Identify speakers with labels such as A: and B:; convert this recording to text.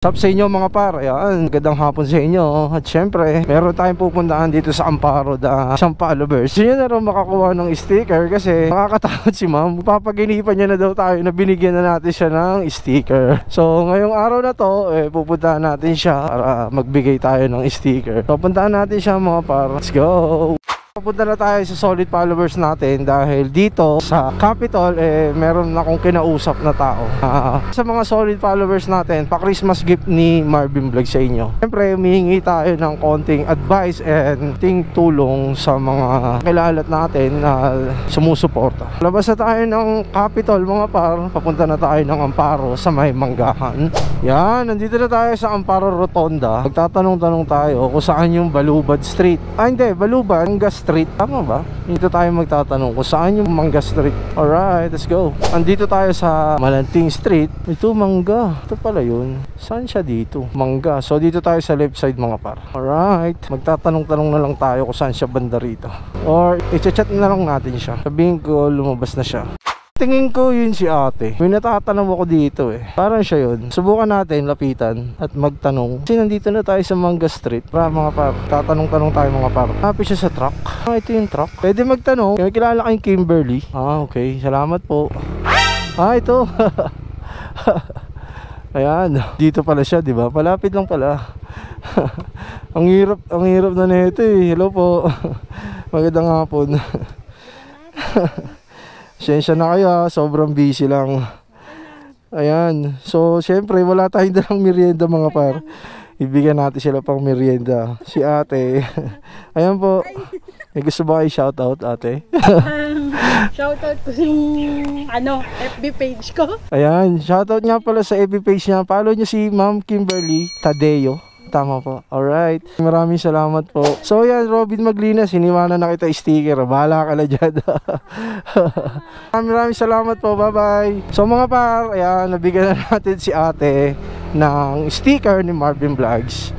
A: Sup sa inyo mga par, ayan, gandang hapon sa inyo. At syempre, meron tayong pupuntahan dito sa Amparo da isang followers. So yun na rin makakuha ng sticker kasi nakakatakot si ma'am. Papaginipan niya na daw tayo na binigyan na natin siya ng sticker. So ngayong araw na to, pupuntahan natin siya para magbigay tayo ng sticker. So puntahan natin siya mga par. Let's go! Pupunta na tayo sa solid followers natin dahil dito sa Capitol meron akong kinausap na tao. Sa mga solid followers natin, pa Christmas gift ni Marvin Vlog sa inyo. Siyempre humihingi tayo ng konting advice and tulong sa mga kilalat natin na sumusuporta. Labas na tayo ng Capitol mga par, papunta na tayo ng Amparo sa may Manggahan. Yan, nandito na tayo sa Amparo Rotonda. Magtatanong-tanong tayo kung saan yung Balubad Street. Hindi, Balubad, Mangga Street. Tama ba? Dito tayo magtatanong kung saan yung Mangga Street. Alright, let's go. Andito tayo sa Malanting Street. Ito, Mangga. Ito pala yun. Saan siya dito? Mangga. So, dito tayo sa left side mga par. Alright. Magtatanong-tanong na lang tayo kung saan siya banda rito. Or, i-chat na lang natin siya. Sabihin ko, lumabas na siya. Tingin ko yun si ate. May natatanong ako dito Parang siya yun. Subukan natin lapitan at magtanong. Kasi nandito na tayo sa Mangga Street. Para mga par, tatanong-tanong tayo mga par. Happy siya sa truck. Ito yung truck. Pwede magtanong. May kilala kayong Kimberly. Okay, salamat po. Ito. Ayan, dito pala siya, di ba? Palapit lang pala. ang hirap na nito Hello po. Magandang hapon. Sensya na kayo sobrang busy lang. Ayan. So, syempre, wala tayong dalang merienda mga par. Ibigyan natin sila pang merienda. Si ate. Ayan po. May gusto ba kayo shoutout, ate?
B: Shoutout ko yung FB page ko.
A: Ayan. Shoutout nga pala sa FB page niya. Follow niyo si Ma'am Kimberly Tadeo. Tama po. Alright. Maraming salamat po. So yan, Robin Maglinas, iniwanan na kita sticker. Bahala ka na dyan. Maraming salamat po. Bye bye. So mga par, ayan, nabigyan na natin si ate ng sticker ni Marvin Vlogs.